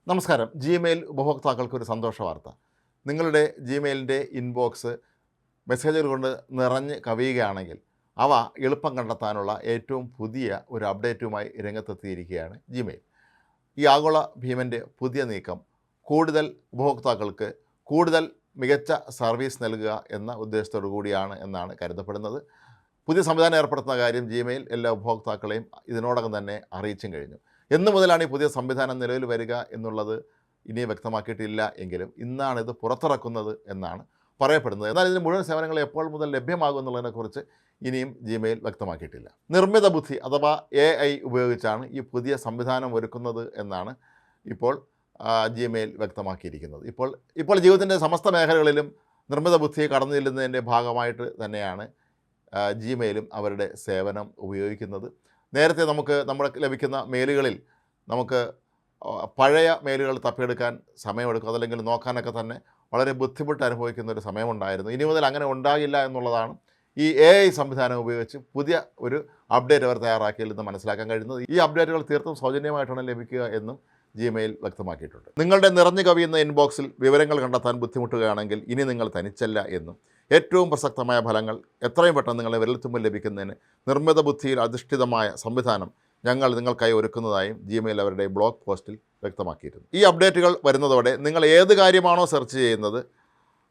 നമസ്കാരം. ജിമെയിൽ ഉപഭോക്താക്കൾക്ക് ഒരു സന്തോഷ വാർത്ത. നിങ്ങളുടെ ജിമെയിലിൻ്റെ ഇൻബോക്സ് മെസ്സേജുകൾ കൊണ്ട് നിറഞ്ഞ് കവിയുകയാണെങ്കിൽ അവ എളുപ്പം കണ്ടെത്താനുള്ള ഏറ്റവും പുതിയ ഒരു അപ്ഡേറ്റുമായി രംഗത്തെത്തിയിരിക്കുകയാണ് ജിമെയിൽ. ഈ ആഗോള ഭീമൻ്റെ പുതിയ നീക്കം കൂടുതൽ ഉപഭോക്താക്കൾക്ക് കൂടുതൽ മികച്ച സർവീസ് നൽകുക എന്ന ഉദ്ദേശത്തോടു കൂടിയാണ് എന്നാണ് കരുതപ്പെടുന്നത്. പുതിയ സംവിധാനം ഏർപ്പെടുത്തുന്ന കാര്യം ജിമെയിൽ എല്ലാ ഉപഭോക്താക്കളെയും ഇതിനോടകം തന്നെ അറിയിച്ചും കഴിഞ്ഞു. എന്ന് മുതലാണ് ഈ പുതിയ സംവിധാനം നിലവിൽ വരിക എന്നുള്ളത് ഇനി വ്യക്തമാക്കിയിട്ടില്ല എങ്കിലും ഇന്നാണ് ഇത് പുറത്തിറക്കുന്നത് എന്നാണ് പറയപ്പെടുന്നത്. എന്നാൽ ഇതിന് മുഴുവൻ സേവനങ്ങൾ എപ്പോൾ മുതൽ ലഭ്യമാകും എന്നുള്ളതിനെക്കുറിച്ച് ഇനിയും ജിമെയിൽ വ്യക്തമാക്കിയിട്ടില്ല. നിർമ്മിത ബുദ്ധി അഥവാ AI ഉപയോഗിച്ചാണ് ഈ പുതിയ സംവിധാനം ഒരുക്കുന്നത് എന്നാണ് ഇപ്പോൾ ജിമെയിൽ വ്യക്തമാക്കിയിരിക്കുന്നത്. ഇപ്പോൾ ജീവിതത്തിൻ്റെ സമസ്ത മേഖലകളിലും നിർമ്മിത ബുദ്ധിയെ കടന്നു ചെല്ലുന്നതിൻ്റെ ഭാഗമായിട്ട് തന്നെയാണ് ജിമെയിലും അവരുടെ സേവനം ഉപയോഗിക്കുന്നത്. നേരത്തെ നമ്മൾക്ക് ലഭിക്കുന്ന മെയിലുകളിൽ നമുക്ക് പഴയ മെയിലുകൾ തപ്പിയെടുക്കാൻ സമയമെടുക്കും, അതല്ലെങ്കിൽ നോക്കാനൊക്കെ തന്നെ വളരെ ബുദ്ധിമുട്ട് അനുഭവിക്കുന്ന ഒരു സമയമുണ്ടായിരുന്നു. ഇനി മുതൽ അങ്ങനെ ഉണ്ടാകില്ല എന്നുള്ളതാണ് ഈ AI സംവിധാനം ഉപയോഗിച്ച് പുതിയ ഒരു അപ്ഡേറ്റ് അവർ തയ്യാറാക്കിയതിൽ നിന്ന് മനസ്സിലാക്കാൻ കഴിയുന്നത്. ഈ അപ്ഡേറ്റുകൾ തീർത്തും സൗജന്യമായിട്ടാണ് ലഭിക്കുക എന്നും ജിമെയിൽ വ്യക്തമാക്കിയിട്ടുണ്ട്. നിങ്ങളുടെ നിറഞ്ഞു കവിയുന്ന ഇൻബോക്സിൽ വിവരങ്ങൾ കണ്ടെത്താൻ ബുദ്ധിമുട്ടുകയാണെങ്കിൽ ഇനി നിങ്ങൾ തനിച്ചല്ല എന്നും ഏറ്റവും പ്രസക്തമായ ഫലങ്ങൾ എത്രയും പെട്ടെന്ന് നിങ്ങളെ വിരൽത്തുമ്പിൽ ലഭിക്കുന്നതിന് നിർമ്മിത ബുദ്ധിയിൽ അധിഷ്ഠിതമായ സംവിധാനം ഞങ്ങൾ നിങ്ങൾക്കായി ഒരുക്കുന്നതായും ജിമെയിൽ അവരുടെ ബ്ലോഗ് പോസ്റ്റിൽ വ്യക്തമാക്കിയിരുന്നു. ഈ അപ്ഡേറ്റുകൾ വരുന്നതോടെ നിങ്ങൾ ഏത് കാര്യമാണോ സെർച്ച് ചെയ്യുന്നത്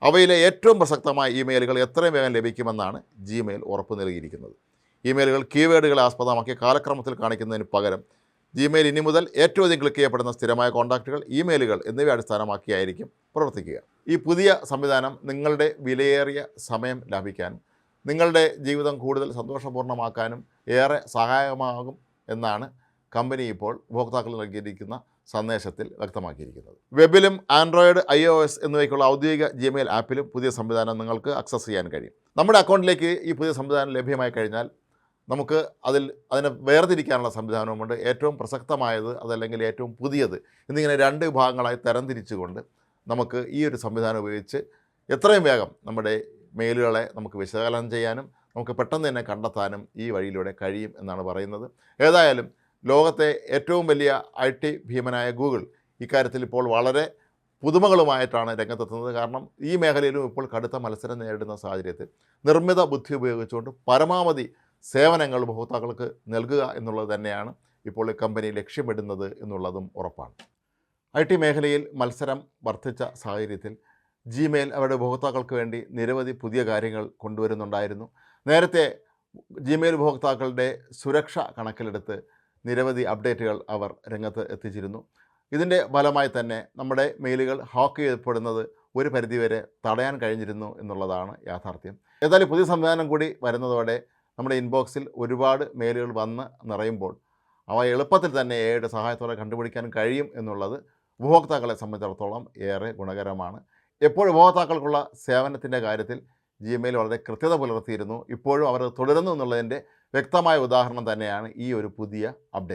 അവയിലെ ഏറ്റവും പ്രസക്തമായ ഇമെയിലുകൾ എത്രയും വേഗം ലഭിക്കുമെന്നാണ് ജിമെയിൽ ഉറപ്പ് നൽകിയിരിക്കുന്നത്. ഇമെയിലുകൾ കീവേഡുകളെ ആസ്പദമാക്കി കാലക്രമത്തിൽ കാണിക്കുന്നതിന് പകരം ജിമെയിൽ ഇനി മുതൽ ഏറ്റവും അധികം ക്ലിക്ക് ചെയ്യപ്പെടുന്ന സ്ഥിരമായ കോൺടാക്റ്റുകൾ, ഇമെയിലുകൾ എന്നിവ അടിസ്ഥാനമാക്കിയായിരിക്കും പ്രവർത്തിക്കുക. ഈ പുതിയ സംവിധാനം നിങ്ങളുടെ വിലയേറിയ സമയം ലാഭിക്കാനും നിങ്ങളുടെ ജീവിതം കൂടുതൽ സന്തോഷപൂർണ്ണമാക്കാനും ഏറെ സഹായകമാകും എന്നാണ് കമ്പനി ഇപ്പോൾ ഉപഭോക്താക്കൾ നൽകിയിരിക്കുന്ന സന്ദേശത്തിൽ വ്യക്തമാക്കിയിരിക്കുന്നത്. വെബിലും ആൻഡ്രോയിഡ്, iOS എന്നിവയ്ക്കുള്ള ഔദ്യോഗിക ജിമെയിൽ ആപ്പിലും പുതിയ സംവിധാനം നിങ്ങൾക്ക് ആക്സസ് ചെയ്യാൻ കഴിയും. നമ്മുടെ അക്കൗണ്ടിലേക്ക് ഈ പുതിയ സംവിധാനം ലഭ്യമായി കഴിഞ്ഞാൽ നമുക്ക് അതിനെ വേർതിരിക്കാനുള്ള സംവിധാനവുമുണ്ട്. ഏറ്റവും പ്രസക്തമായത് അതല്ലെങ്കിൽ ഏറ്റവും പുതിയത് എന്നിങ്ങനെ രണ്ട് വിഭാഗങ്ങളായി തരംതിരിച്ചുകൊണ്ട് നമുക്ക് ഈ ഒരു സംവിധാനം ഉപയോഗിച്ച് എത്രയും വേഗം നമ്മുടെ മെയിലുകളെ നമുക്ക് വിശകലനം ചെയ്യാനും നമുക്ക് പെട്ടെന്ന് തന്നെ കണ്ടെത്താനും ഈ വഴിയിലൂടെ കഴിയും എന്നാണ് പറയുന്നത്. ഏതായാലും ലോകത്തെ ഏറ്റവും വലിയ IT ഭീമനായ ഗൂഗിൾ ഇക്കാര്യത്തിൽ ഇപ്പോൾ വളരെ പുതുമകളുമായിട്ടാണ് രംഗത്തെത്തുന്നത്. കാരണം ഈ മേഖലയിലും ഇപ്പോൾ കടുത്ത മത്സരം നേരിടുന്ന സാഹചര്യത്തിൽ നിർമ്മിത ബുദ്ധി ഉപയോഗിച്ചുകൊണ്ട് പരമാവധി സേവനങ്ങൾ ഉപഭോക്താക്കൾക്ക് നൽകുക എന്നുള്ളത് തന്നെയാണ് ഇപ്പോൾ ഈ കമ്പനി ലക്ഷ്യമിടുന്നത് എന്നുള്ളതും ഉറപ്പാണ്. IT മേഖലയിൽ മത്സരം വർദ്ധിച്ച സാഹചര്യത്തിൽ ജിമെയിൽ അവരുടെ ഉപഭോക്താക്കൾക്ക് വേണ്ടി നിരവധി പുതിയ കാര്യങ്ങൾ കൊണ്ടുവരുന്നുണ്ടായിരുന്നു. നേരത്തെ ജിമെയിൽ ഉപഭോക്താക്കളുടെ സുരക്ഷ കണക്കിലെടുത്ത് നിരവധി അപ്ഡേറ്റുകൾ അവർ രംഗത്ത് എത്തിച്ചിരുന്നു. ഇതിൻ്റെ ഫലമായി തന്നെ നമ്മുടെ മെയിലുകൾ ഹാക്ക് ചെയ്യപ്പെടുന്നത് ഒരു പരിധിവരെ തടയാൻ കഴിഞ്ഞിരുന്നു എന്നുള്ളതാണ് യാഥാർത്ഥ്യം. ഏതായാലും പുതിയ സംവിധാനം കൂടി വരുന്നതോടെ നമ്മുടെ ഇൻബോക്സിൽ ഒരുപാട് മെയിലുകൾ വന്ന് നിറയുമ്പോൾ അവ എളുപ്പത്തിൽ തന്നെ AIയുടെ സഹായത്തോടെ കണ്ടുപിടിക്കാൻ കഴിയും എന്നുള്ളത് ഉപഭോക്താക്കളെ സംബന്ധിച്ചിടത്തോളം ഏറെ ഗുണകരമാണ്. എപ്പോഴും ഉപഭോക്താക്കൾക്കുള്ള സേവനത്തിൻ്റെ കാര്യത്തിൽ ജിമെയിൽ വളരെ കൃത്യത പുലർത്തിയിരുന്നു. ഇപ്പോഴും അവർ തുടരുന്നു എന്നുള്ളതിൻ്റെ വ്യക്തമായ ഉദാഹരണം തന്നെയാണ് ഈ ഒരു പുതിയ അപ്ഡേറ്റ്.